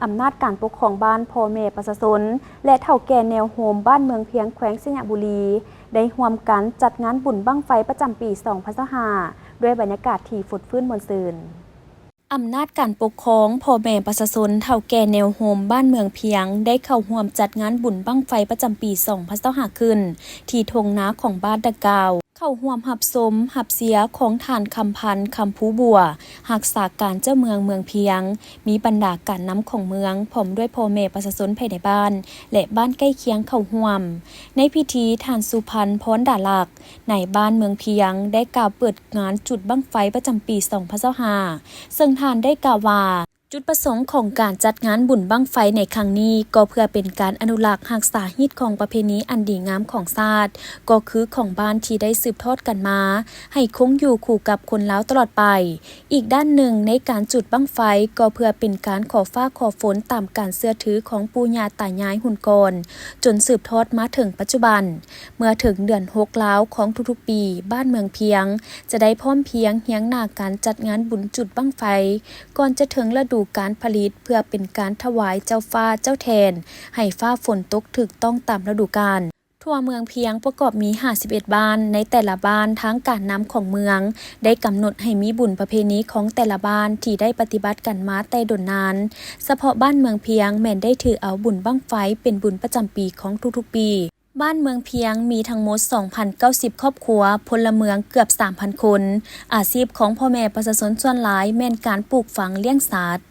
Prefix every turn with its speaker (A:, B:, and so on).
A: อำนาจการปกครองบ้านพ่อแม่ประชาชนและเฒ่าแก่แนวโฮมบ้านเมืองเพียงแขวงสิงห์บุรีได้ร่วมกันจัดงานบุญบั้งไฟประจำปี 2025 ด้วยบรรยากาศที่ฟดฟื้นม่วนซื่นอำนาจการปกครองพ่อแม่ประชาชนเฒ่าแก่แนวโฮมบ้านเมืองเพียงได้เข้าร่วมจัดงานบุญบั้งไฟประจำปี 2025 ขึ้นที่ทงนาของบ้านดังกล่าวเข้าร่วมหับสมหับเสียของท่านคำพันธ์คำภูบัวรักษาการเจ้าเมืองเมืองเพียงมีบรรดาการนำของเมืองพร้อมด้วยพ่อแม่ประชาชนภายในบ้านและบ้านใกล้เคียงเข้าร่วมในพิธีท่านสุพรรณพรดาลักษ์ในบ้านเมืองเพียงได้กล่าวเปิดงานจุดบั้งไฟประจำปี 2025 ซึ่งท่านได้กล่าวว่าจุดประสงค์ของการจัดงานบุญบั้งไฟในครั้งนี้ก็เพื่อเป็นการอนุรักษ์รักษาฮีตของประเพณีอันดีงามของชาติก็คือของบ้านที่ได้สืบทอดกันมาให้คงอยู่คู่กับคนลาวตลอดไปอีกด้านหนึ่งในการจุดบั้งไฟก็เพื่อเป็นการขอฟ้าขอฝนตามการเชื่อถือของปู่ย่าตายายหุ่นก่อนจนสืบทอดมาถึงปัจจุบันเมื่อถึงเดือน6แล้วของทุกๆปีบ้านเมืองเพียงจะได้พร้อมเพียงเฮียงหน้าการจัดงานบุญจุดบั้งไฟก่อนจะถึงฤดูการผลิตเพื่อเป็นการถวายเจ้าฟ้าเจ้าแทนให้ฟ้าฝนตกถูกต้องตามฤดูกาลทั่วเมืองเพียงประกอบมี51บ้านในแต่ละบ้านทั้งการนำของเมืองได้กำหนดให้มีบุญประเพณีของแต่ละบ้านที่ได้ปฏิบัติกันมาแต่ดนนานเฉพาะบ้านเมืองเพียงแม่นได้ถือเอาบุญบั้งไฟเป็นบุญประจำปีของทุกๆปีบ้านเมืองเพียงมีทั้งหมด 2,090 ครอบครัวพลเมืองเกือบ 3,000 คนอาชีพของพ่อแม่ประชาชนส่วนหลายแม่นการปลูกฝังเลี้ยงสัตว์